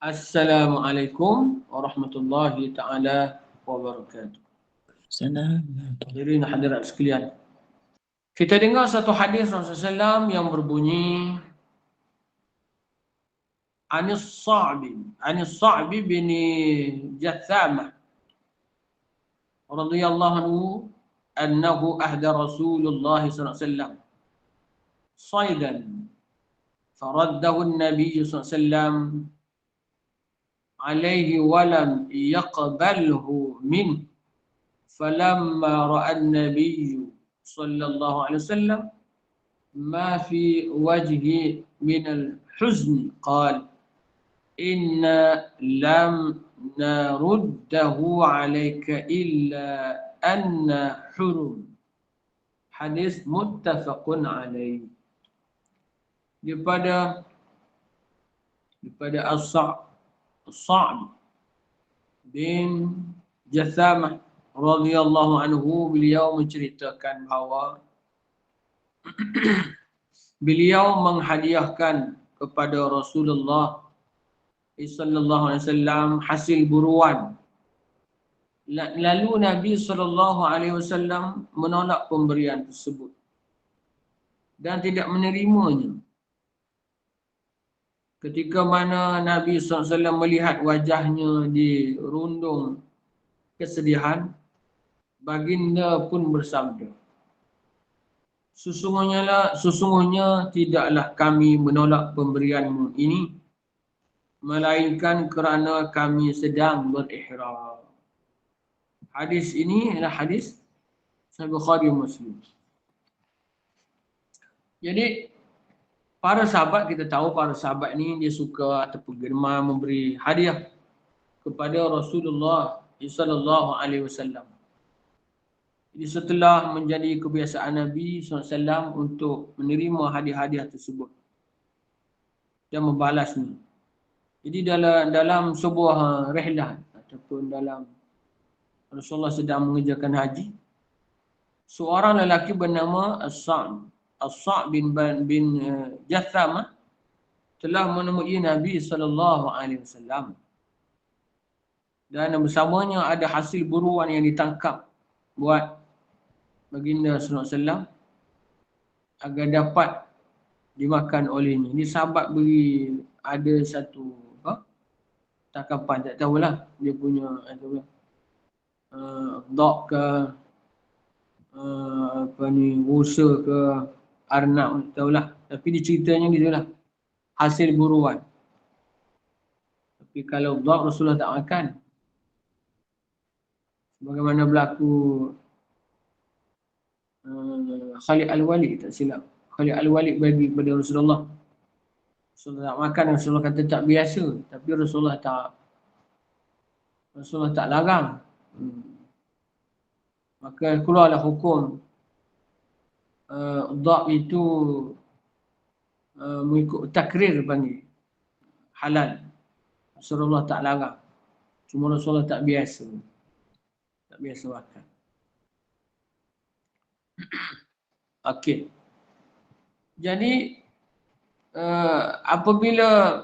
Assalamualaikum warahmatullahi taala wabarakatuh. Assalamualaikum. Hadirin hadirat sekalian. Kita dengar satu hadis Rasulullah SAW yang berbunyi Anis Sa'bi bin Jathamah radhiyallahu anhu annahu ahda Rasulullah sallallahu alaihi wasallam صيدا فرده النبي صلى الله عليه وسلم عليه ولم يقبله منه فلما رأى النبي صلى الله عليه وسلم ما في وجهه من الحزن قال إنا لم نرده عليك إلا أن حرم. Hadis muttafaqun alaih. Daripada As-Sa'b bin Jathamah radhiyallahu anhu, beliau menceritakan bahawa beliau menghadiahkan kepada Rasulullah sallallahu alaihi wasallam hasil buruan. Lalu Nabi sallallahu alaihi wasallam menolak pemberian tersebut dan tidak menerimanya. Ketika mana Nabi SAW melihat wajahnya dirundung kesedihan, baginda pun bersabda, Sesungguhnya tidaklah kami menolak pemberianmu ini, melainkan kerana kami sedang berihram. Hadis ini adalah hadis Sahih Bukhari Muslim. Jadi para sahabat, kita tahu para sahabat ni dia suka ataupun gemar memberi hadiah kepada Rasulullah sallallahu alaihi wasallam. Jadi setelah menjadi kebiasaan Nabi SAW untuk menerima hadiah-hadiah tersebut dan membalasnya. Jadi dalam sebuah rihlah ataupun dalam Rasulullah sedang mengerjakan haji, seorang lelaki bernama As-Sa'b bin Jathamah telah menemui Nabi SAW. Dan bersamanya ada hasil buruan yang ditangkap buat baginda SAW agar dapat dimakan olehnya. Ini sahabat beri ada satu tangkapan, tak tahulah dia punya dog ke rusa ke arnab, tak tahulah. Tapi dia ceritanya gitulah, hasil buruan. Tapi kalau dog Rasulullah tak makan. Bagaimana berlaku Khalid Al-Walid, tak silap. Khalid Al-Walid bagi kepada Rasulullah. Rasulullah tak makan, Rasulullah kata tak biasa. Tapi Rasulullah tak larang. Maka keluarlah hukum dhab itu mengikut takrir panggil halal. Rasulullah tak larang. Cuma Rasulullah tak biasa makan. Okey. Jadi apabila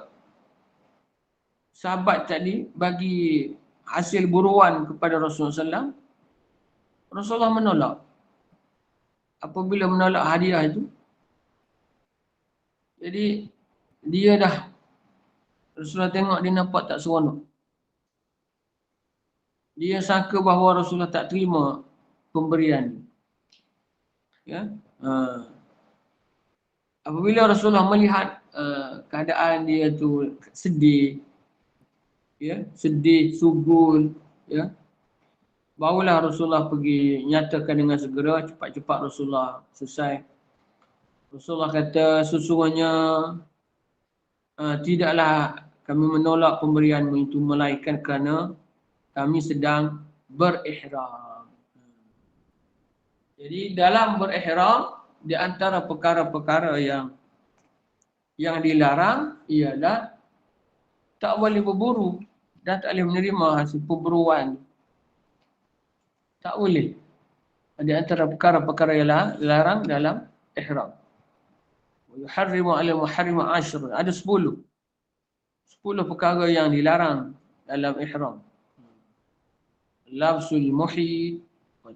sahabat tadi bagi hasil buruan kepada Rasulullah SAW, Rasulullah menolak. Apabila menolak hadiah itu, jadi dia dah, Rasulullah tengok dia nampak tak seronok. Dia sangka bahawa Rasulullah tak terima pemberian. Ya. Apabila Rasulullah melihat keadaan dia tu sedih, ya, sedih, sugul, ya, barulah Rasulullah pergi nyatakan dengan segera, cepat-cepat Rasulullah selesai. Rasulullah kata, sesungguhnya tidaklah kami menolak pemberianmu itu, melainkan kerana kami sedang berihram. Jadi dalam berihram, di antara perkara-perkara yang dilarang ialah tak boleh berburu dan tak boleh menerima hasil perburuan. Tak boleh. Di antara perkara-perkara yang dilarang dalam ihram. Yuharrimu 'ala muharrim 10. 10 perkara yang dilarang dalam ihram. Labsul muhit wa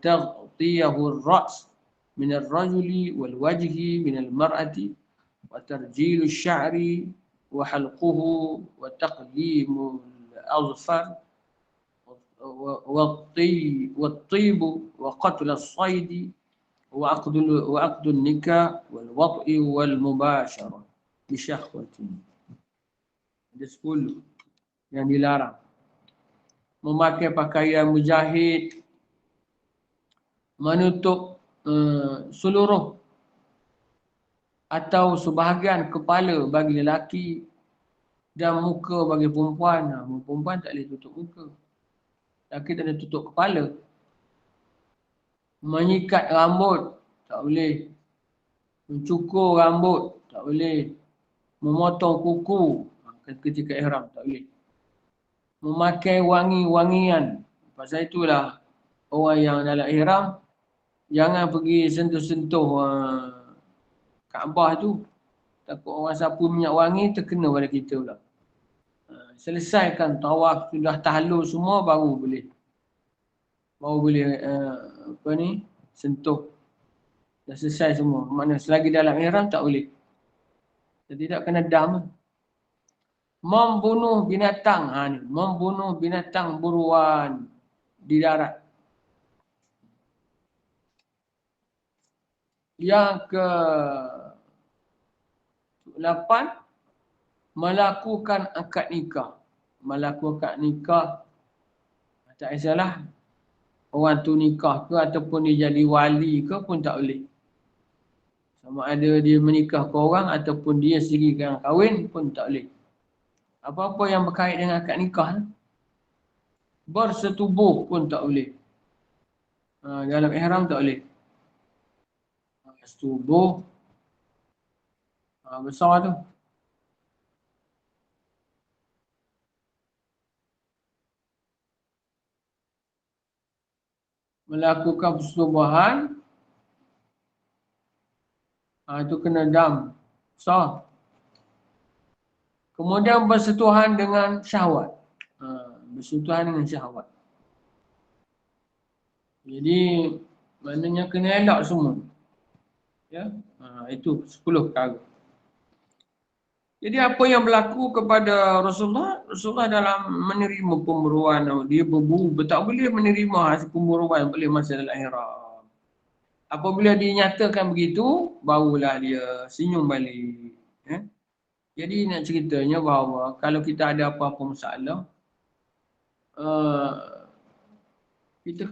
taghtiyahu ar-ra's min ar-rajuli wal wajhi min al-mar'ati wa tarjilu asy-sya'ri wa halquhu wa taqlimu al-azfar والطيب وقتل الصيد وعقد النكاح والوطء والمباشرة بشهوة. Ada 10 yang dilarang. Memakai pakaian mujahid, menutup seluruh atau sebahagian kepala bagi lelaki dan muka bagi perempuan. Perempuan tak boleh tutup muka. Lelaki tak boleh tutup kepala. Menyikat rambut tak boleh. Mencukur rambut tak boleh. Memotong kuku ketika ihram tak boleh. Memakai wangi-wangian. Pasal itulah orang yang dalam ihram jangan pergi sentuh-sentuh Kaabah tu. Takut orang sapu minyak wangi terkena pada kita pula. Selesaikan tawaf, sudah tahlul semua baru boleh sentuh. Dah selesai semua. Maknanya selagi dalam ihram tak boleh. Jadi tidak kena dam. Membunuh binatang. Membunuh binatang buruan di darat. Yang ke-8, melakukan akad nikah. Melakukan nikah, tak kisahlah orang tu nikah ke ataupun dia jadi wali ke pun tak boleh. Sama ada dia menikah ke orang ataupun dia sendiri yang kahwin pun tak boleh. Apa-apa yang berkait dengan akad nikah, bersetubuh pun tak boleh. Dalam ihram tak boleh. Setubuh besar tu. Melakukan persetubuhan, itu kena dam. Besar. Kemudian bersentuhan dengan syahwat. Bersentuhan dengan syahwat. Jadi maknanya kena elak semua. Ya, itu 10 perkara. Jadi apa yang berlaku kepada Rasulullah? Rasulullah dalam menerima pemburuan, dia berburu, tak boleh menerima hasil pemburuan boleh masa dalam ihram. Apabila dinyatakan begitu, barulah dia senyum balik. Jadi nak ceritanya bahawa kalau kita ada apa-apa masalah, kita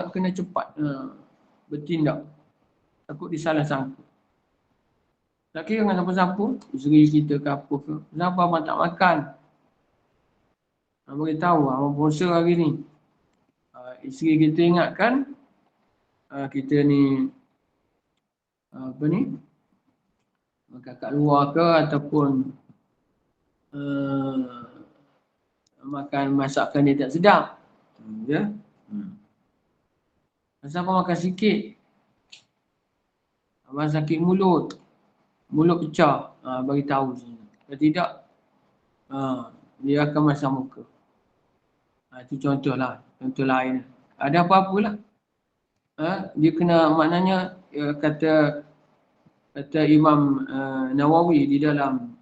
kena cepat bertindak. Takut disalah sangka. Tak kira dengan siapa-siapa, isteri kita ke apa ke. Kenapa abang tak makan? Bagi tahu, abang puasa hari ni. Isteri kita ingatkan, kita ni, makan kat luar ke ataupun makan masakan dia tak sedap. Ya? Kenapa abang makan sikit? Abang sakit mulut pecah, bagi tahu. Kalau tidak, dia akan masam muka. Itu contoh lain. Ada apa-apalah. Dia kena, maknanya kata Imam Nawawi di dalam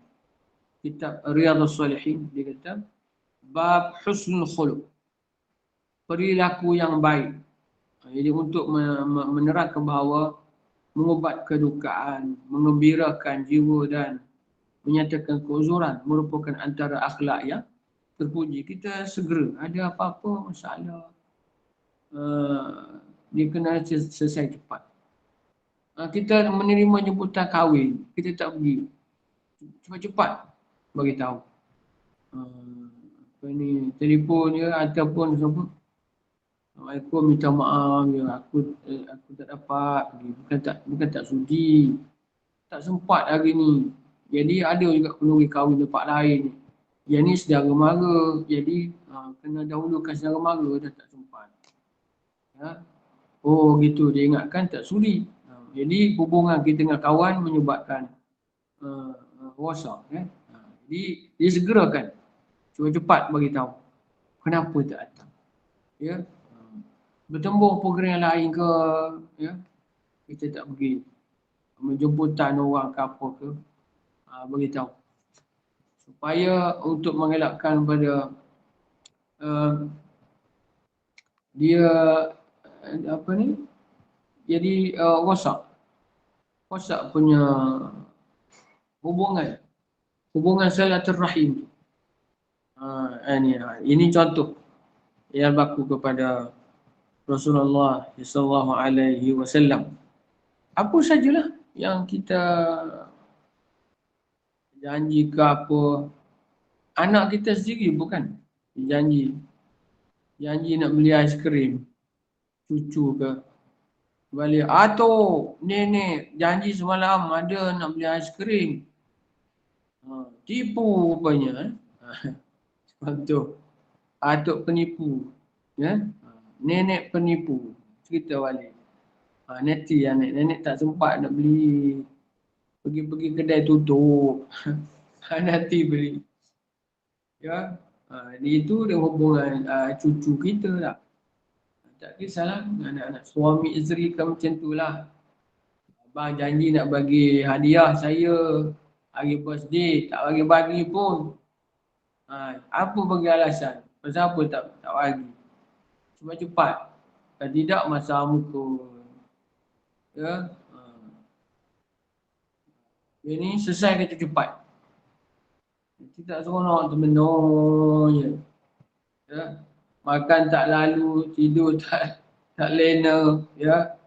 kitab Riyadhus Shalihin, dia kata bab husnul khuluq, perilaku yang baik. Jadi untuk menerangkan bahawa mengubat kedukaan, mengembirakan jiwa dan menyatakan keuzuran merupakan antara akhlak yang terpuji. Kita segera ada apa-apa masalah, dia kena selesai cepat. Kita menerima jemputan kahwin, kita tak pergi, cepat-cepat bagi tahu. Telefon dia ataupun siapa, Assalamualaikum, minta maaf ya, aku tak dapat pergi. Bukan tak sudi, tak sempat hari ni. Jadi ada juga penulis kahwin tempat lain. Yang ni saudara mara, jadi kena dahulukan saudara mara, dah tak sempat. Oh gitu, dia ingatkan tak sudi. Jadi hubungan kita dengan kawan menyebabkan rosak kan. Jadi dia segerakan. Cuba cepat bagi tahu. Kenapa tak datang? Ya. Bertembung program lain ke, ya. Kita tak pergi. Menjemputan orang ke apa ke. Beritahu. Supaya untuk mengelakkan pada dia apa ni? Jadi rosak punya hubungan silaturahim. Ini contoh yang berlaku kepada Rasulullah sallallahu alaihi wasallam. Apa sajalah yang kita janji ke apa, anak kita sendiri bukan janji nak beli aiskrim, cucu ke balik. Atau nenek janji semalam ada nak beli aiskrim. Tipu rupanya. Contoh. Atuk penipu. Ya? Nenek penipu. Cerita balik. Nanti nenek tak sempat nak beli. Pergi kedai tutup. Nanti beli. Ya? Itu dia hubungan cucu kita tak. Tak kisahlah anak-anak suami isteri kan macam tu lah. Abang janji nak bagi hadiah saya hari birthday, tak bagi pun. Apa bagi alasan? Pasal apa tak bagi? Cepat-cepat. Kalau tidak masa muka. Ya. Ini selesai kata cepat. Kita tak seronok termenung je. Ya. Makan tak lalu, tidur tak lena. Ya.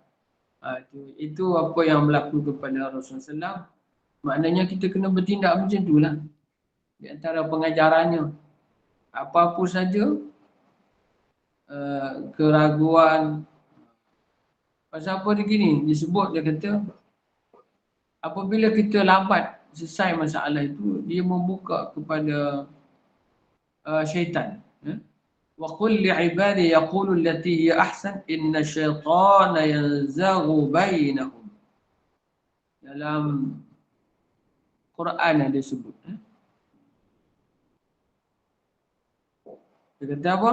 Itu apa yang berlaku kepada Rasulullah SAW. Maknanya kita kena bertindak macam tu lah. Di antara pengajarannya. Apa-apa saja keraguan. Pasal apa dia gini? Disebut dia kata apabila kita lambat selesai masalah itu, dia membuka kepada syaitan. Wa qul li'ibadi yaqulu allati hiya ahsan inna syaitana yanzaghu bainahum. Dalam Quran ada sebut. Dia kata apa?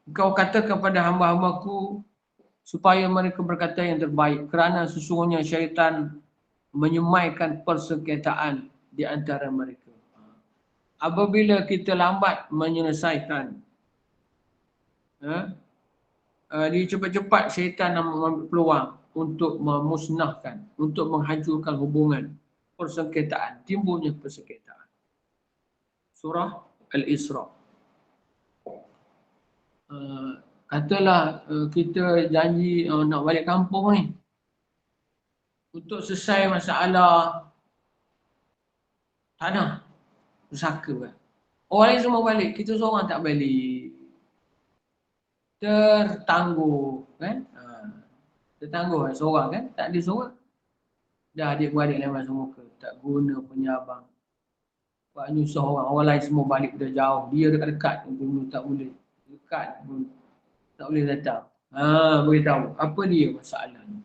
Kau kata kepada hamba-hambaku supaya mereka berkata yang terbaik kerana sesungguhnya syaitan menyemaikan persengketaan di antara mereka. Apabila kita lambat menyelesaikan, dia cepat-cepat syaitan mengambil peluang untuk memusnahkan, untuk menghancurkan hubungan persengketaan, timbulnya persengketaan. Surah Al-Isra. Katalah kita janji nak balik kampung ni. Untuk selesai masalah tanah, pusaka kan. Orang lain semua balik, kita seorang tak balik. Tertangguh kan. Tertangguh seorang kan, tak ada seorang. Dah adik-beradik lain masuk muka, tak guna punya abang. Buat nyusah orang lain semua balik dah jauh. Dia dekat-dekat pun tak boleh. Dekat pun tak boleh datang. Beritahu apa dia masalahnya.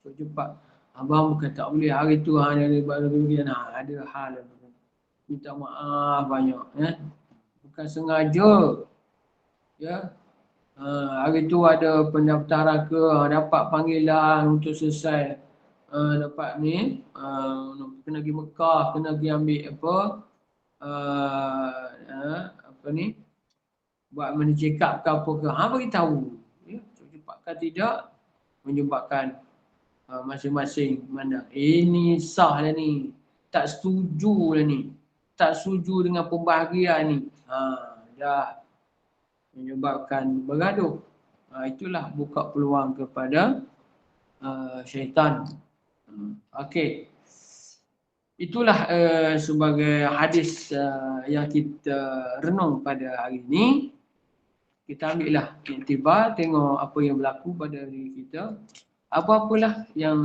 Cepat. Abang bukan tak boleh hari tu hanya ada hal minta maaf banyak bukan sengaja ya. Hari tu ada pendaftaran ke dapat panggilan untuk selesai dapat ni kena pergi Mekah, kena pergi ambil apa ni buat money check up ke apa ke, beritahu ya. Cepat kan tidak menyebabkan masing-masing mana ini sah lah ni, tak setuju lah ni, tak setuju dengan pembahagian ni, dah menyebabkan bergaduh. Itulah buka peluang kepada syaitan. Okey, itulah sebagai hadis yang kita renung pada hari ini. Kita ambil lah iktibar, tengok apa yang berlaku pada diri kita. Apa-apalah yang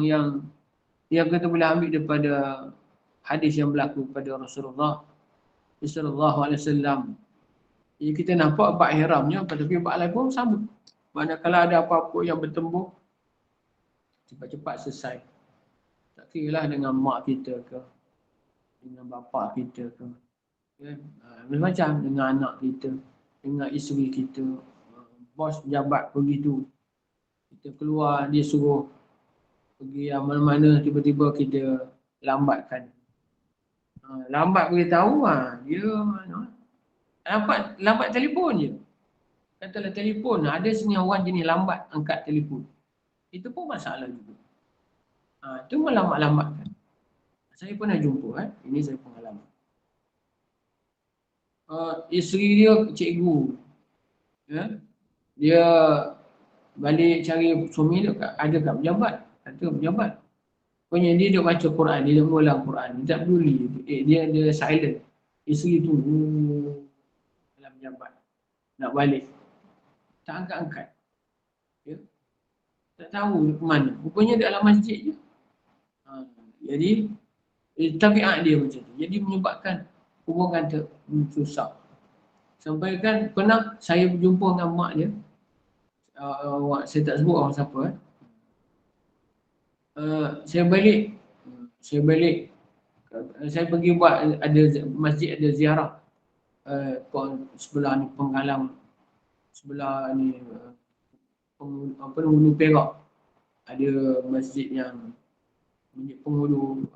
kita boleh ambil daripada hadis yang berlaku pada Rasulullah sallallahu alaihi wasallam. Jadi kita nampak bab ihramnya, tapi bab lain pun sama. Manakala ada apa-apa yang bertembung, cepat-cepat selesai. Tak kira lah dengan mak kita ke. dengan bapa kita ke. Kan? Macam-macam dengan anak kita, dengan isteri kita, bos pejabat begitu. Kita keluar, dia suruh pergi mana-mana, tiba-tiba kita lambatkan. Lambat beritahu, dia lambat telefon je. Katalah telefon, ada sini orang jenis lambat angkat telefon. Itu pun masalah juga. Itu melambat-lambatkan. Saya pernah jumpa, ini saya pengalaman. Isteri dia cikgu. Ya? Dia balik cari suami dia ada kat pejabat. Kata pejabat. Pokoknya dia duk baca Quran, dia duk mengulang Quran. Dia tak peduli. Dia silent. Isteri tu dalam pejabat. Nak balik. Tak angkat-angkat. Ya? Tak tahu ke mana. Rupanya dia dalam masjid je. Jadi, tabiat dia macam tu. Jadi menyebabkan hubungan susah. Sampai kan pernah saya berjumpa dengan mak dia. Saya tak sebut orang siapa. Saya pergi buat ada masjid, ada ziarah sebelah ni Penghalang, sebelah ni Hulu Perak. Ada masjid yang penghulu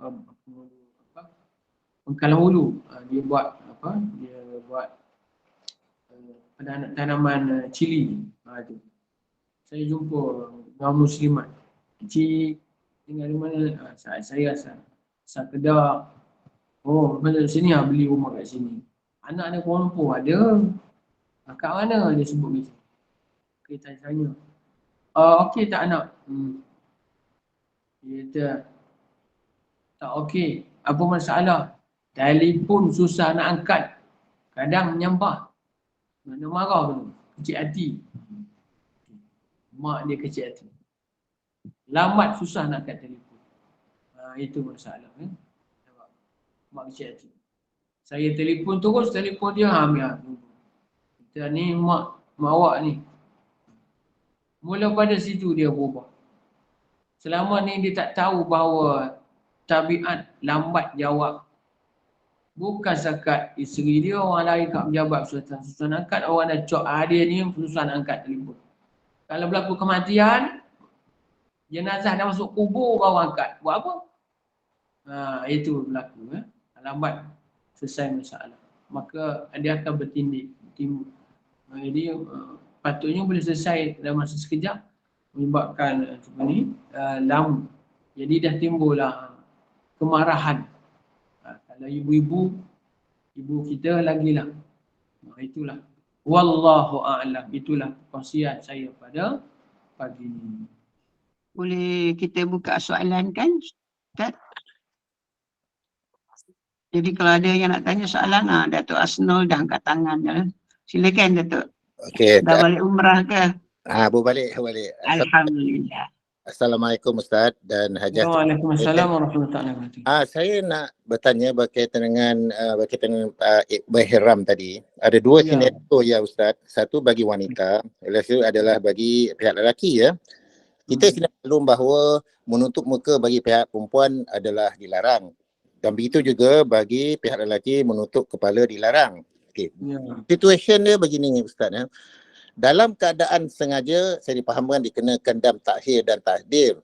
Penghalang Hulu. Dia buat tanaman cili. Tu. Saya jumpa kaum muslimat. Cik tinggal di mana? Saya asal Kedah. Oh, mana sini beli rumah kat sini. Anak dia Kuala Lumpur ada. Kat mana dia sebut gitu. Kita tanya. Okey tak anak? Dia kata tak okey. Apa masalah? Telefon susah nak angkat. Kadang menyampah. Mana marah tu. Kecil hati. Mak dia kecil hati. Lambat susah nak angkat telefon. Itu masalah. Mak kecil hati. Saya telefon terus, telefon dia ambil. Kita ni mak awak ni. Mula pada situ dia berubah. Selama ni dia tak tahu bahawa tabiat lambat jawab. Bukan sekat isteri dia, orang lain kat pejabat susah nak angkat, orang dah cok dia ni susah nak angkat telefon. Kalau berlaku kematian, jenazah dah masuk kubur baru angkat. Buat apa? Itu berlaku. Lambat selesai masalah. Maka dia akan bertindik. Jadi patutnya boleh selesai dalam masa sekejap, menyebabkan lama. Jadi dah timbullah kemarahan. Kalau ibu kita lagilah. Itulah. Wallahu a'lam. Itulah kongsian saya pada pagi ini. Boleh kita buka soalan kan, Ustaz? Jadi kalau ada yang nak tanya soalan, Datuk Asnul dah angkat tangan. Silakan Datuk. Okey. Dah balik umrah ke? Balik. Alhamdulillah. Assalamualaikum Ustaz dan Hajah. Waalaikumsalam warahmatullahi wabarakatuh. Saya nak bertanya berkaitan dengan berihram tadi. Ada dua senario ya Ustaz. Satu bagi wanita, satu adalah bagi pihak lelaki ya. Kita sedia maklum bahawa menutup muka bagi pihak perempuan adalah dilarang. Dan begitu juga bagi pihak lelaki menutup kepala dilarang. Okey. Situasi dia begini Ustaz ya. Dalam keadaan sengaja, saya dipahamkan dikenakan dam takhir dan takdir.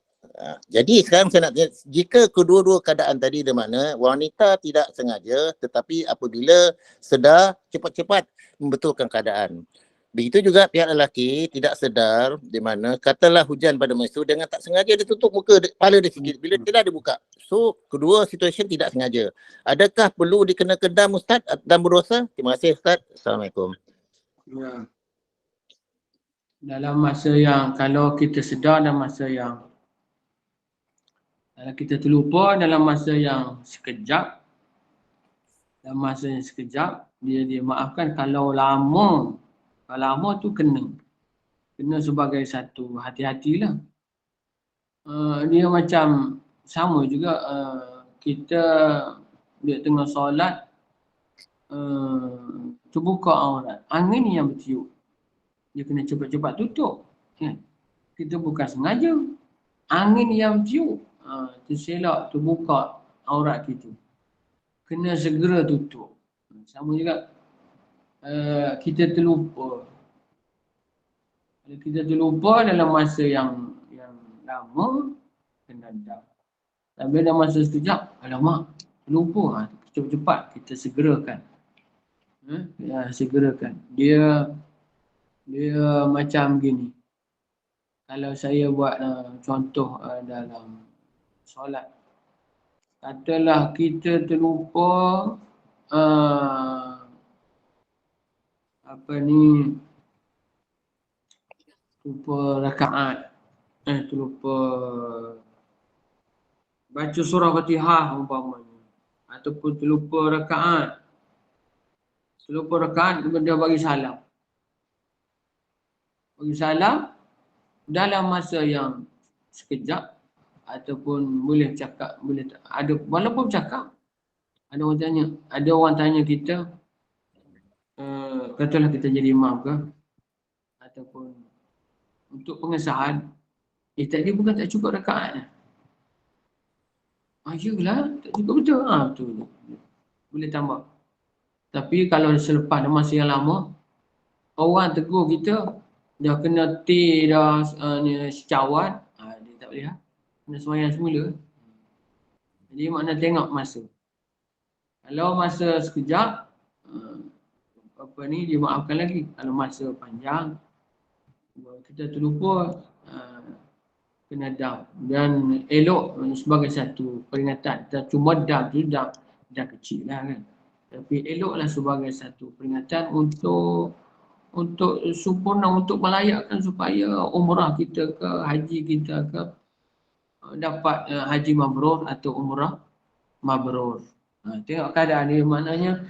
Jadi sekarang saya nak tanya, jika kedua-dua keadaan tadi di mana wanita tidak sengaja tetapi apabila sedar cepat-cepat membetulkan keadaan. Begitu juga pihak lelaki tidak sedar di mana katalah hujan pada masa itu dengan tak sengaja dia tutup muka kepala dia sikit. Bila dia buka. So kedua situasi tidak sengaja. Adakah perlu dikenakan dam Ustaz dan berdosa? Terima kasih Ustaz. Assalamualaikum. Ya. Dalam masa yang kalau kita sedar dalam masa yang kalau kita terlupa dalam masa yang sekejap, dia maafkan kalau lama tu kena sebagai satu hati-hatilah. Dia macam sama juga kita dia tengah solat terbuka aurat, angin yang bertiup. Dia kena cepat-cepat tutup. Kita bukan sengaja. Angin yang tiup. Terselak, terbuka aurat kita. kena segera tutup. Sama juga kita terlupa. Kalau kita terlupa dalam masa yang lama, kena dam. Tapi dalam masa sekejap, alamak, terlupa. Cepat-cepat kita segerakan. Segerakan. Dia macam gini. Kalau saya buat contoh dalam solat. Katalah kita terlupa terlupa rakaat. Terlupa baca surah Fatihah umpamanya. Ataupun terlupa rakaat. Kemudian bagi salam. Bagi salam dalam masa yang sekejap ataupun boleh cakap, boleh ada walaupun cakap. Ada orang tanya kita, katalah kita jadi imam ke, ataupun untuk pengesahan, tadi bukan tak cukup rakaat. Yalah, tak cukup betul. Betul. Boleh tambah. Tapi kalau selepas masa yang lama, orang tegur kita, dah kena T dah secawan, dia tak boleh kena semayang semula. Jadi makna tengok masa. Kalau masa sekejap, dia maafkan lagi. Kalau masa panjang, kita terlupa, kena dam. Dan elok sebagai satu peringatan. Cuma dam tu dah kecil lah kan. Tapi eloklah sebagai satu peringatan untuk sempurna, untuk melayakkan supaya umrah kita ke, haji kita ke dapat haji mabrur atau umrah mabrur. Tengok keadaan dia, maknanya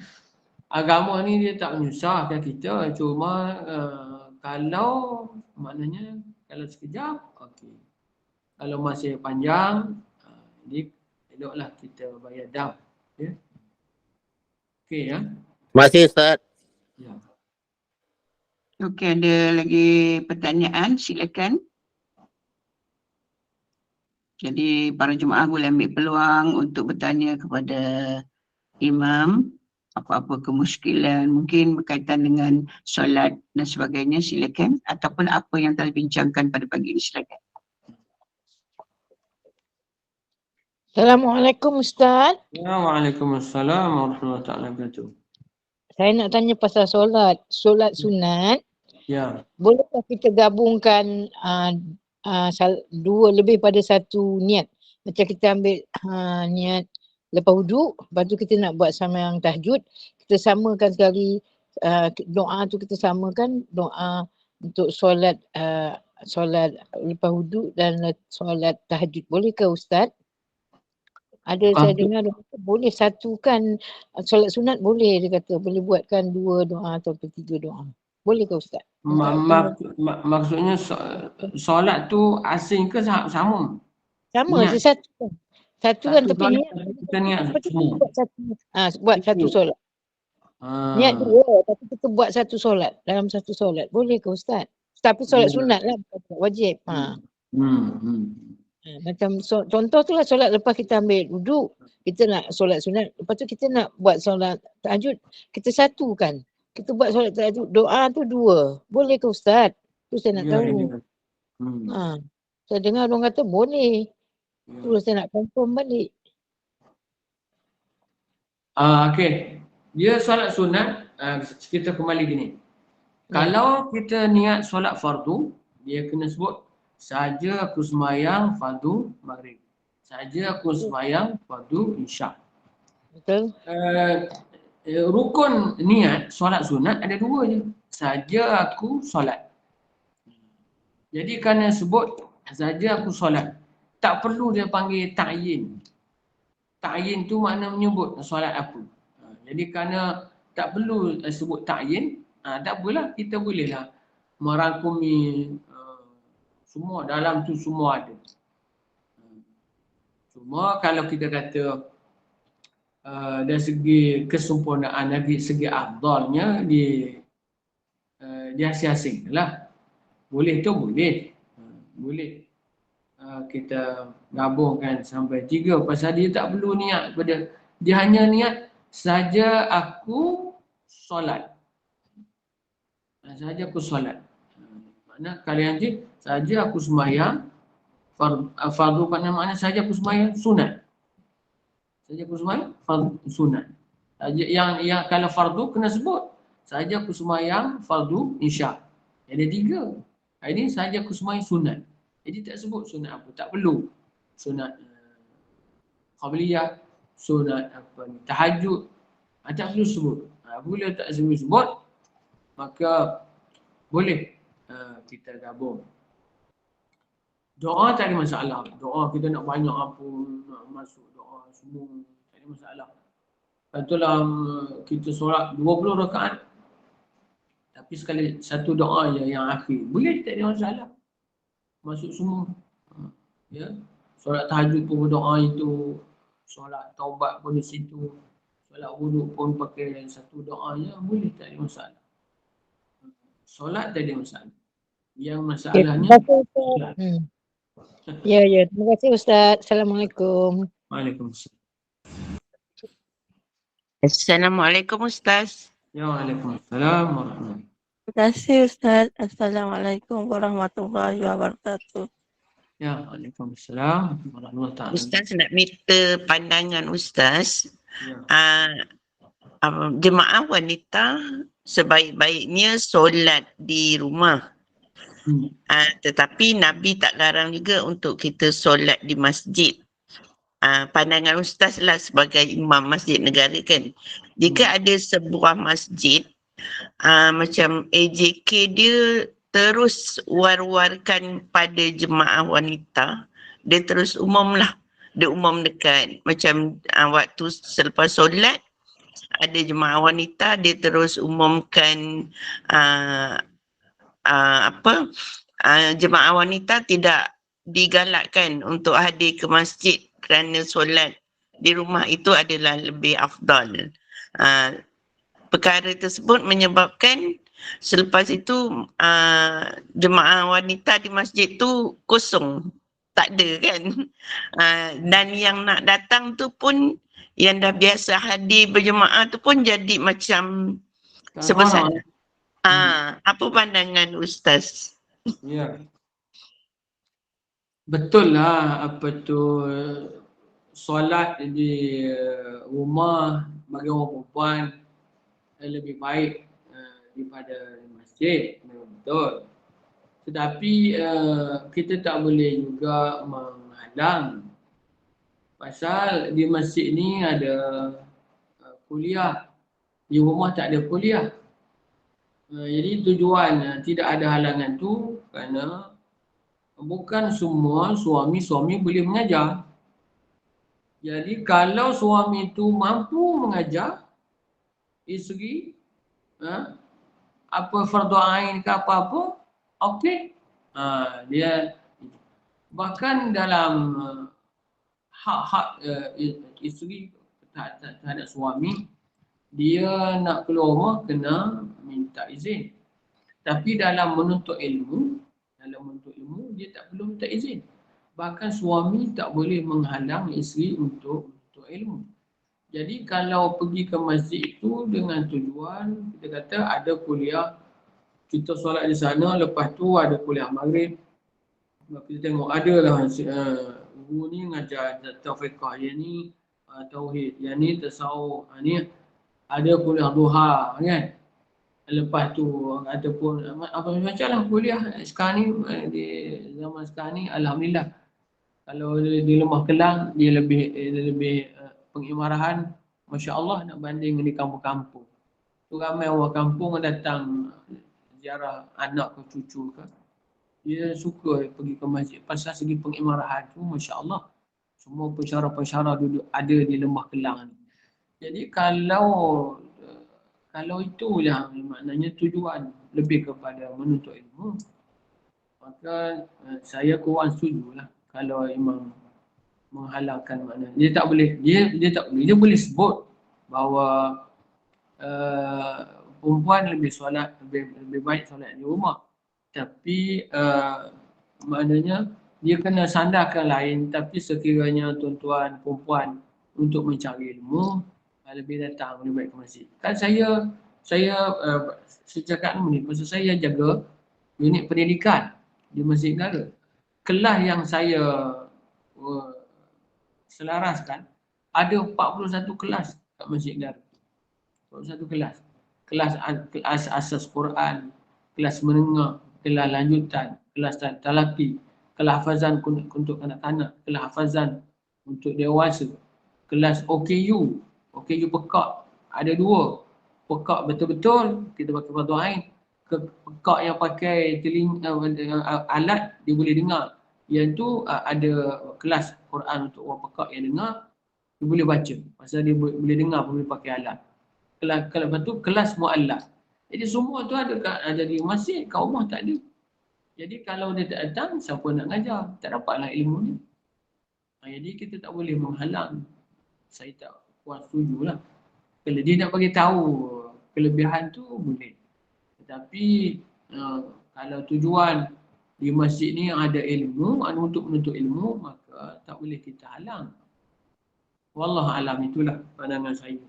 agama ni dia tak menyusahkan kita, cuma kalau maknanya kalau sekejap, okey. Kalau masih panjang, jadi eloklah kita bayar dam. Ya. Okey ya. Terima kasih Ustaz. Ya. Okey, ada lagi pertanyaan, silakan. Jadi para jemaah boleh ambil peluang untuk bertanya kepada imam apa-apa kemusykilan mungkin berkaitan dengan solat dan sebagainya, silakan, ataupun apa yang telah dibincangkan pada pagi ini, silakan. Assalamualaikum Ustaz. Waalaikumsalam warahmatullahi wabarakatuh. Saya nak tanya pasal solat sunat. Ya. Bolehkah kita gabungkan dua lebih pada satu niat? Macam kita ambil niat lepas wuduk, lepas tu kita nak buat sembahyang tahajud, kita samakan sekali doa tu, kita samakan doa untuk solat lepas wuduk dan solat tahajud. Bolehkah Ustaz? Ada saya dengar boleh satukan solat sunat, boleh dia kata boleh buatkan dua doa atau tiga doa. Bolehkah Ustaz? Maksudnya solat tu asing ke sama? Sama, Niat. satu kan tapi solat, niat kita niat semua. Buat satu solat. Niat dua tapi kita buat satu solat dalam satu solat. Bolehkah Ustaz? Tapi solat sunat lah, bukan wajib. Macam contoh tu lah solat lepas kita ambil duduk, kita nak solat sunat, lepas tu kita nak buat solat tahajud, kita satukan. Kita buat solat tahajud, doa tu dua. Boleh ke Ustaz? Tu saya nak tahu. Saya dengar orang kata boleh. Tu saya nak confirm balik. Okey. Dia solat sunat, kita kembali gini. Kalau kita niat solat fardu, dia kena sebut saja aku semayang fardu maghrib. Saja aku semayang fardu isyak. Betul. Rukun niat solat sunat ada dua je. Saja aku solat. Jadi kerana sebut saja aku solat, tak perlu dia panggil ta'yin. Ta'yin tu makna menyebut solat apa. Jadi kerana tak perlu sebut ta'yin, tak apalah, kita bolehlah merangkumi semua, dalam tu semua ada. Cuma kalau kita kata dari segi kesempurnaan, dari segi afdalnya dia asing-asing lah. Boleh tu boleh. Boleh kita gabungkan sampai 3 pasal dia tak perlu niat pada, dia hanya niat saja aku solat. Saja aku solat. Makna kalian je, saja aku sembahyang. Fardu makna saja aku sembahyang sunat. Saja aku sembahyang fardu sunat. Saja yang kalau fardu kena sebut. Saja aku sembahyang fardu isyak. Ada 3. Ini saja aku sembahyang sunat. Jadi tak sebut sunat apa, tak perlu. Sunat qabliyah, sunat apa ni, tahajud. Tak perlu sebut. Bila tak sebut, maka boleh kita gabung. Doa tak ada masalah. Doa kita nak banyak apa, nak masuk doa semua, tak ada masalah. Contohlah kita solat 20 rakaat, tapi sekali satu doa je yang akhir, boleh, tak ada masalah. Masuk semua. Ya. Solat tahajud pun berdoa itu, solat taubat pun di situ, solat wuduk pun pakai satu doa je, boleh, tak ada masalah. Solat tak ada masalah. Yang masalahnya solat. Ya, terima kasih Ustaz. Assalamualaikum. Waalaikumsalam. Assalamualaikum Ustaz. Ya, waalaikumsalam warahmatullahi. Terima kasih Ustaz. Assalamualaikum warahmatullahi wabarakatuh. Ya, waalaikumsalam warahmatullahi taala. Ustaz nak minta pandangan Ustaz. Ya. Jemaah wanita sebaik-baiknya solat di rumah. Tetapi Nabi tak larang juga untuk kita solat di masjid. Pandangan Ustaz lah sebagai imam masjid negara kan. Jika ada sebuah masjid macam AJK dia terus war-warkan pada jemaah wanita, dia terus umumlah. Dia umum dekat macam waktu selepas solat ada jemaah wanita, dia terus umumkan jemaah wanita tidak digalakkan untuk hadir ke masjid kerana solat di rumah itu adalah lebih afdal. Perkara tersebut menyebabkan selepas itu jemaah wanita di masjid tu kosong, tak ada kan. Dan yang nak datang tu pun, yang dah biasa hadir berjemaah tu pun jadi macam sebesar. Apa pandangan Ustaz? Ya. Betul lah apa tu, solat di rumah bagi orang perempuan lebih baik daripada masjid, memang betul. Tetapi kita tak boleh juga menghadang. Pasal di masjid ni ada kuliah, di rumah tak ada kuliah. Jadi tujuan tidak ada halangan tu kerana bukan semua suami boleh mengajar. Jadi kalau suami tu mampu mengajar isteri, apa fardu ain ke apa-apa, okey. Dia bahkan dalam hak isteri terhadap suami, dia nak keluar rumah kena minta izin. Tapi dalam menuntut ilmu dia tak perlu minta izin. Bahkan suami tak boleh menghalang isteri untuk ilmu. Jadi kalau pergi ke masjid itu dengan tujuan, kita kata ada kuliah, kita solat di sana, lepas tu ada kuliah maghrib. Kita tengok adalah guru ni ngajar taufiqah, yang ni tauhid, yang ni tasawuf, ni ada kuliah duha kan. Lepas tu ataupun apa macam lah kuliah sekarang ni, di zaman sekarang ni alhamdulillah, kalau di Lembah Kelang dia lebih pengimarahan, masya-Allah, nak banding di kampung-kampung. Tu ramai orang kampung datang ziarah anak ke cucu ke, dia suka pergi ke masjid pasal segi pengimarahan tu, masya-Allah. Semua pensyarah-pensyarah duduk ada di Lembah Kelang ni. Jadi kalau itulah maknanya tujuan lebih kepada menuntut ilmu, maka saya kurang setujulah kalau imam menghalalkan makna. Dia tak boleh, dia boleh sebut bahawa perempuan lebih baik solat di rumah. Tapi maknanya dia kena sandarkan lain. Tapi sekiranya tuan-tuan perempuan untuk mencari ilmu, lebih datang lebih baik ke masjid. Kan saya sejak ni pasal saya jaga unit pendidikan di Masjid Negara. Kelas yang saya uh, selaraskan ada 41 kelas kat Masjid Negara. 41 kelas. Kelas asas Quran, kelas menengah, kelas lanjutan, kelas talaqqi, kelas hafazan untuk kanak-kanak, kelas hafazan untuk dewasa, kelas OKU, OKU pekak. Ada 2. Pekak betul-betul kita pakai fardu ain. Pekak yang pakai alat dia boleh dengar. Yang tu ada kelas Quran untuk orang pekak yang dengar, dia boleh baca. Pasal dia boleh dengar, boleh pakai alat. Lepas tu kelas mu'allaf. Jadi semua tu ada di masjid, kat rumah tak ada. Jadi kalau dia tak datang, siapa nak ngajar? Tak dapatlah ilmu ni. Jadi kita tak boleh menghalang. Saya tak kuat setuju lah. Kalau dia nak bagi tahu kelebihan tu boleh. Tetapi kalau tujuan di masjid ni ada ilmu, untuk menuntut ilmu, maka tak boleh kita halang. Wallahu alam, itulah pandangan saya.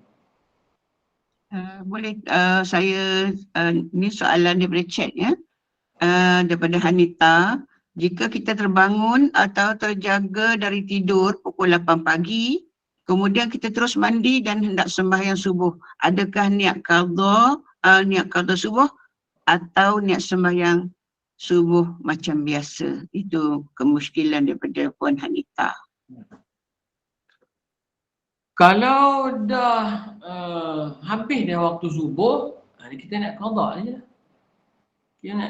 Boleh saya ni soalan daripada chat ya. Daripada Hanita, jika kita terbangun atau terjaga dari tidur pukul 8 pagi, kemudian kita terus mandi dan hendak sembahyang subuh, adakah niat qada subuh atau niat sembahyang subuh macam biasa? Itu kemuskilan daripada Puan Hanita. Kalau dah habis dah waktu subuh, kita nak qada je.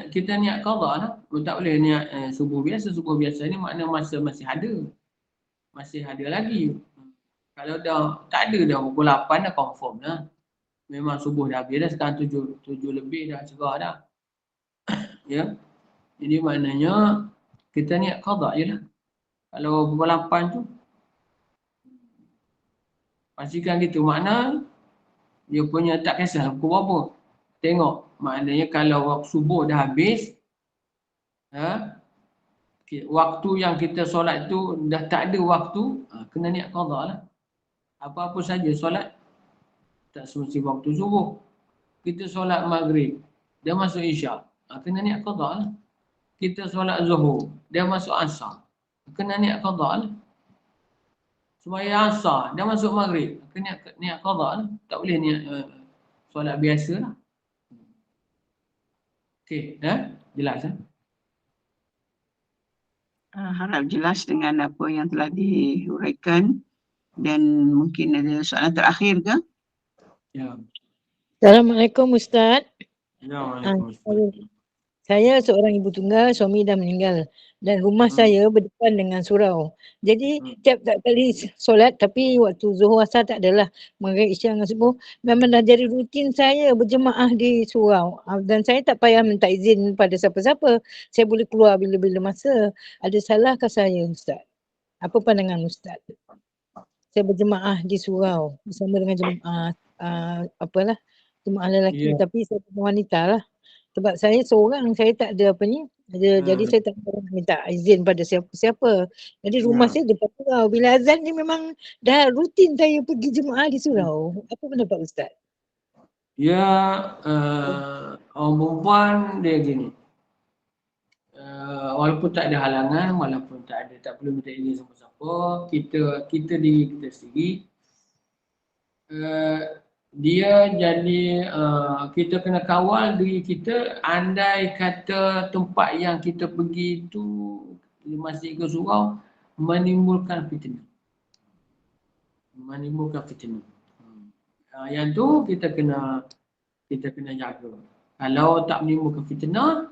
Kita niat qada lah. Tak boleh niat subuh biasa. Subuh biasa ni makna masa masih ada. Masih ada lagi. Kalau dah tak ada dah pukul 8 dah confirm dah. Memang subuh dah habis dah. Sekarang 7 lebih dah cerah dah. Ya. Jadi maknanya kita niat qada je lah. Kalau pukul 8 tu pastikan gitu. Makna dia punya tak kisah pukul berapa. Tengok. Maknanya kalau waktu subuh dah habis, waktu yang kita solat tu dah tak ada waktu, kena niat qada lah. Apa-apa saja solat, tak semesti waktu subuh. Kita solat maghrib, dia masuk isyak, kena niat qada lah. Kita solat zuhur, dia masuk asar, kena niat qada lah. Sembahyang asar, dia masuk maghrib, kena niat qada lah. Tak boleh niat solat biasa lah. Okey, jelas Harap jelas dengan apa yang telah diuraikan, dan mungkin ada soalan terakhir ke? Ya. Assalamualaikum Ustaz. Waalaikumsalam. Saya seorang ibu tunggal, suami dah meninggal dan rumah saya berdepan dengan surau. Jadi tiap kali solat, tapi waktu zuhur asar tak adalah, maghrib isyak dengan subuh, memang dah jadi rutin saya berjemaah di surau. Dan saya tak payah minta izin pada siapa-siapa. Saya boleh keluar bila-bila masa. Ada salahkah saya Ustaz? Apa pandangan Ustaz? Saya berjemaah di surau bersama dengan jemaah jemaah lelaki, tapi saya wanita lah. Sebab saya seorang, saya tak ada jadi saya tak pernah minta izin pada siapa-siapa. Jadi rumah saya depan surau. Bila azan ni memang dah rutin saya pergi jemaah di surau. Apa pendapat Ustaz? Ya, orang perempuan dia gini. Walaupun tak ada halangan, walaupun tak perlu minta izin siapa-siapa, kita diri kita sendiri, dia jadi kita kena kawal diri kita. Andai kata tempat yang kita pergi itu di masjid ke surau menimbulkan fitnah. Yang tu kita kena jaga. Kalau tak menimbulkan fitnah,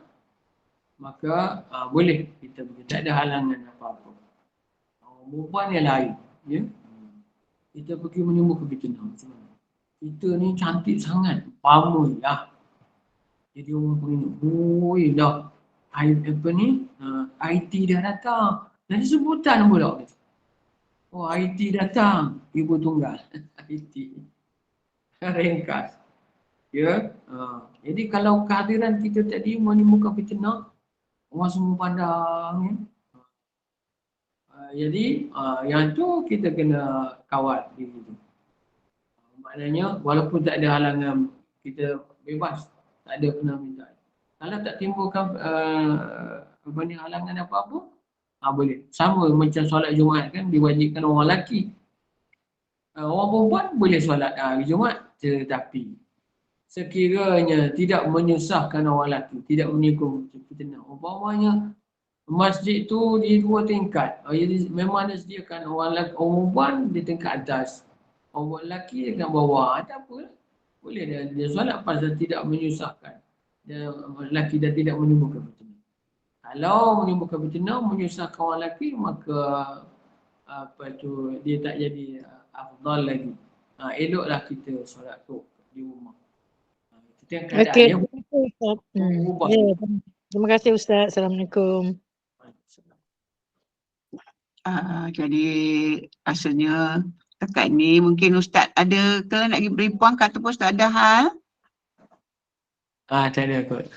maka boleh kita pergi. Tak ada halangan apa-apa. Perempuan yang lain, ya. Kita pergi menimbulkan fitnah. Kita ni cantik sangat, pamui lah. Jadi orang pergi, dah IT dah datang. Jadi sebutan pula. Oh, IT datang, ibu tunggal. IT. Ringkas. Ya. Jadi kalau kehadiran kita tadi menimbulkan fitnah, orang semua pandang, ya. Jadi yang tu kita kena kawal diri tu. Maknanya walaupun tak ada halangan, kita bebas, tak ada minta. Kalau tak timbulkan halangan apa-apa, boleh. Sama macam solat Jumaat kan diwajibkan orang lelaki. Orang perempuan boleh solat hari Jumaat, tetapi sekiranya tidak menyusahkan orang lelaki, tidak menyinggung fitnah. Umpamanya masjid tu di 2 tingkat. Jadi memang ada sediakan orang lelaki, orang perempuan di tingkat atas, orang lelaki dekat bawah. Tak apa. Boleh dia solat pasal tidak menyusahkan. Dia lelaki dan tidak menimbulkan fitnah. Kalau menimbulkan fitnah, menyusahkan orang lelaki, maka dia tak jadi afdal lagi. Eloklah kita solat tu di rumah. Kita Okey, keadaannya terima kasih Ustaz. berubah. Ya, terima kasih Ustaz. Assalamualaikum. Jadi rasanya dekat ni mungkin Ustaz ada kalau nak beri puang ke ataupun Ustaz ada hal? Tak ada kot.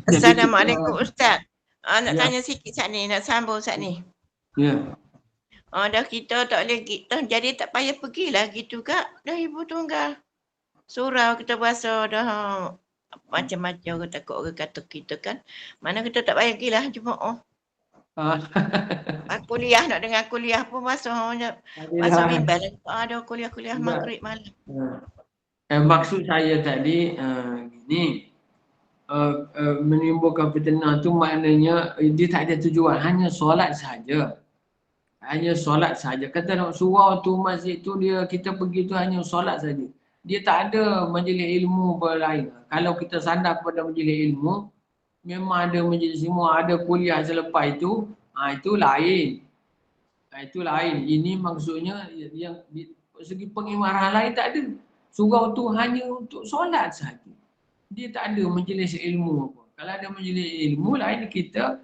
Assalamualaikum Ustaz. Nak Ya. tanya sikit Ustaz ni, nak sambung Ustaz ni. Ya. Dah kita tak boleh jadi tak payah pergilah gitu Kak. Dah ibu tunggal. Surau kita berasa dah macam-macam orang takut orang kata kita kan. Mana kita tak payah pergilah Jumaat. Kuliah nak dengar kuliah pun masuk bimbel. Ada kuliah maghrib malam. Maksud saya tadi gini, menimbulkan fitnah tu maknanya dia tak ada tujuan, hanya solat saja. Hanya solat saja. Kata nak surau tu, masjid tu, kita pergi tu hanya solat saja. Dia tak ada majlis ilmu lain. Kalau kita sandar kepada majlis ilmu, memang ada majlis ilmu, ada kuliah selepas itu, itu lain. Itu lain. Ini maksudnya yang segi pengimaran lain tak ada. Surau tu hanya untuk solat saja. Dia tak ada majlis ilmu apa. Kalau ada majlis ilmu lain, kita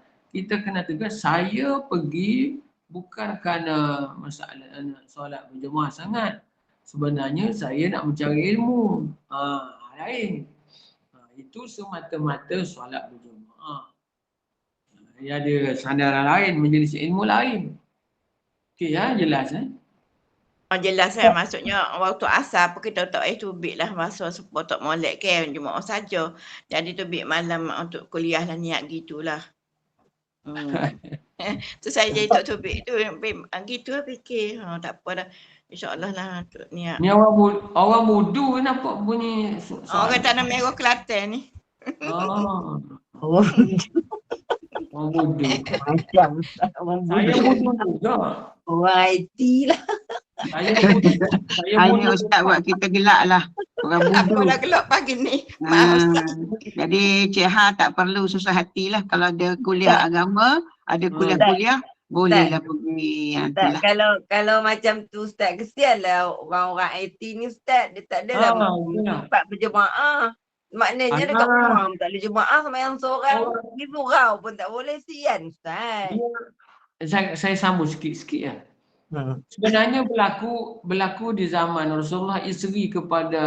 kena tegas, saya pergi bukan kerana masalah nak solat berjemaah sangat. Sebenarnya saya nak mencari ilmu. Lain. Itu semata-mata solat berjemaah. Dia ada sandaran lain, majlis ilmu lain. Okey jelas Jelas maksudnya waktu asar pun kita tak tubik lah masa sepuluh tak molek kan Jumaat saja. Jadi tubik malam untuk kuliah lah niat gitulah. Tu saya jadi tak tubik tu gitu lah fikir. Tak apa dah. InsyaAllah lah untuk niat. Ni orang mudu nampak bunyi Orang tanah merah Kelantan ni. Orang mudu. Macam Saya mudu juga. orang IT lah. Saya mudu. Hanya Ustaz buat kita gelak lah. Orang Tak bodoh. apalah gelap pagi ni. Maaf Ustaz. Jadi Cik Ha tak perlu susah hati lah. Kalau ada kuliah agama, ada kuliah-kuliah, bolehlah pergi. Ustaz, kalau macam tu Ustaz, kesianlah orang-orang IT ni Ustaz. Dia tak adalah sempat berjemaah. Maknanya dekat rumah tak boleh jemaah sama yang seorang. Pergi surau pun tak boleh, sian Ustaz. Saya sambung sikit-sikit lah. Sebenarnya berlaku di zaman Rasulullah, isteri kepada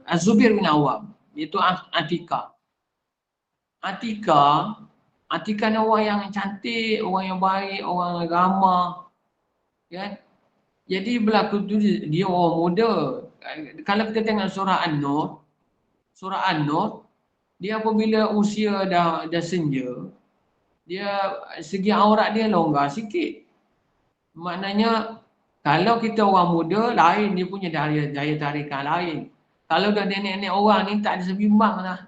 Az-Zubair bin Awam, iaitu Atikah. Atikah ni orang yang cantik, orang yang baik, orang yang ramah, kan? Jadi berlaku tu dia orang muda. Kalau kita tengok surah An-Nur, dia apabila usia dah senja, dia segi aurat dia longgar sikit. Maknanya kalau kita orang muda lain, dia punya daya tarikan lain. Kalau dah nenek-nenek orang ni tak ada sebimbang lah.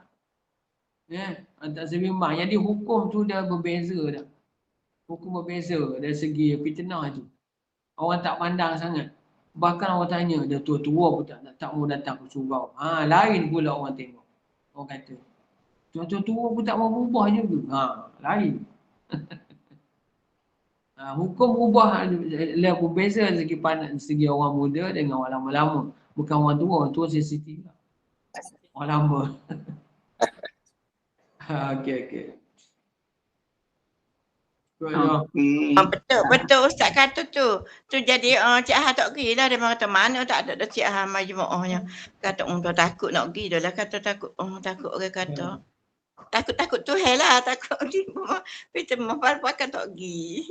Tak sebimbang. Jadi hukum tu dah berbeza dah. Hukum berbeza dari segi fitnah tu. Orang tak pandang sangat. Bahkan orang tanya, dah tua-tua pun tak mau datang ke surau. Lain pula orang tengok. Orang kata, tua-tua pun tak mau berubah juga. Lain. Hukum berubah berbeza dari segi orang muda dengan orang lama-lama. Bukan orang tua sensitif. Orang lama. Okey. Betul Ustaz kata tu. Tu jadi Cik Ha tak pergi lah. Dia kata mana tak ada Cik Ha majmuahnya. Kata orang takut nak pergi dah lah. Kata takut orang kata. Takut Tuhan lah. Takut dia. Kita mempalpakan tak pergi.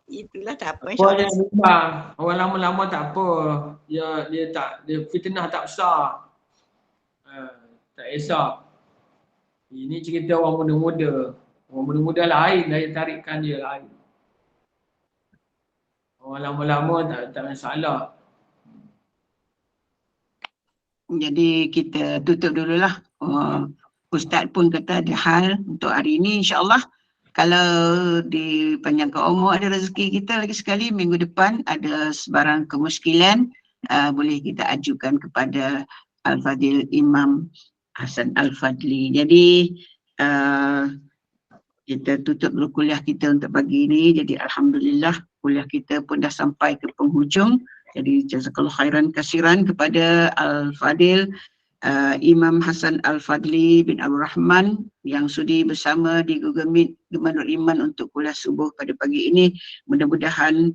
Itulah tak apa, Apa insyaAllah. yang berubah. Orang lama-lama tak apa. Dia fitnah tak besar. Tak kisah. Ini cerita orang muda-muda. Orang muda-muda lain, daya tarikan dia lain. Orang lama-lama tak masalah. Jadi kita tutup dululah. Ustaz pun kata ada hal untuk hari ini, insyaAllah. Kalau dipanjangkan umur ada rezeki kita lagi sekali, minggu depan ada sebarang kemuskilan, boleh kita ajukan kepada Al-Fadil Imam Hasan Al-Fadli. Jadi kita tutup dulu kuliah kita untuk pagi ini. Jadi alhamdulillah kuliah kita pun dah sampai ke penghujung. Jadi jazakallahu khairan kasiran kepada Al-Fadil Imam Hasan Al-Fadli bin Abdul Rahman yang sudi bersama di Google Meet Gemanur Iman untuk kuliah subuh pada pagi ini. Mudah-mudahan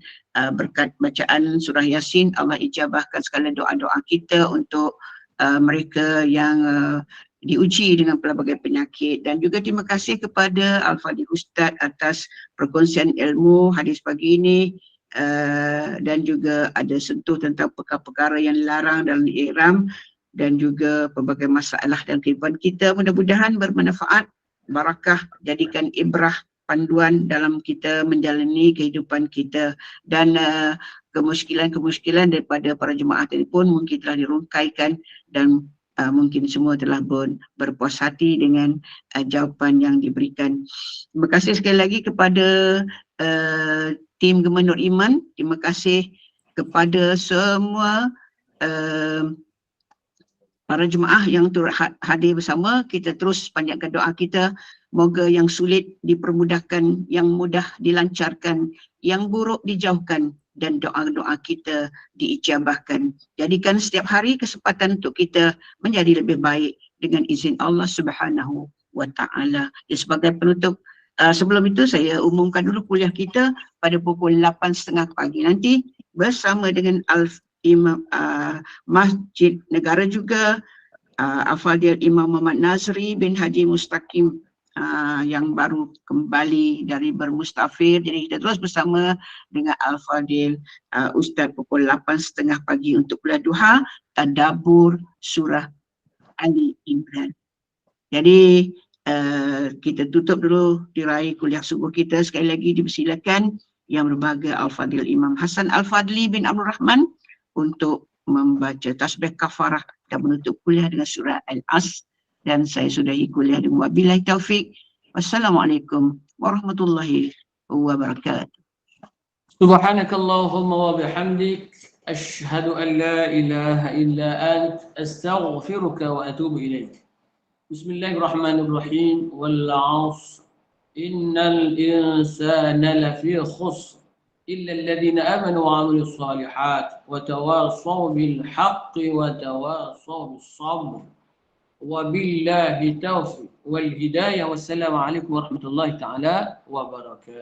berkat bacaan surah Yasin Allah ijabahkan segala doa-doa kita untuk mereka yang diuji dengan pelbagai penyakit. Dan juga terima kasih kepada Al-Fadil Ustaz atas perkongsian ilmu hadis pagi ini, dan juga ada sentuh tentang perkara-perkara yang dilarang dalam ihram dan juga pelbagai masalah dalam kehidupan kita. Mudah-mudahan bermanfaat, barakah, jadikan ibrah, panduan dalam kita menjalani kehidupan kita. Dan kemuskilan-kemuskilan daripada para jemaah tadi pun mungkin telah dirungkaikan dan mungkin semua telah berpuas hati dengan jawapan yang diberikan. Terima kasih sekali lagi kepada tim Gemanur Iman. Terima kasih kepada semua para jemaah yang turut hadir bersama. Kita terus panjatkan doa kita, moga yang sulit dipermudahkan, yang mudah dilancarkan, yang buruk dijauhkan, dan doa-doa kita diijabahkan. Jadikan setiap hari kesempatan untuk kita menjadi lebih baik dengan izin Allah Subhanahu wa Ta'ala. Sebagai penutup, sebelum itu saya umumkan dulu kuliah kita pada pukul 8.30 pagi nanti bersama dengan Imam Masjid Negara juga, Al-Fadil Imam Muhammad Nazri bin Haji Mustaqim yang baru kembali dari bermustafir. Jadi kita terus bersama dengan Al-Fadil Ustaz pukul 8.30 pagi untuk kuliah duha tadabbur surah Ali Imran. Jadi kita tutup dulu diraih kuliah subuh kita. Sekali lagi dipersilakan yang berbahagia Al-Fadil Imam Hasan Al-Fadli bin Abdul Rahman untuk membaca tasbih kafarah dan menutup kuliah dengan surah Al-As. Dan saya sudahi kuliah dengan wabillahi taufik. Wassalamualaikum warahmatullahi wabarakatuh. Subhanakallahumma wa bihamdik. Ashhadu an la ilaha illa ant. Astaghfiruka wa atubu ilaik. Bismillahirrahmanirrahim. Wal 'asr. Innal insana lafi khusr. إلا الذين آمنوا وعملوا الصالحات وتواصوا بالحق وتواصوا بالصبر وبالله التوفيق والهداية. والسلام عليكم ورحمة الله تعالى وبركاته.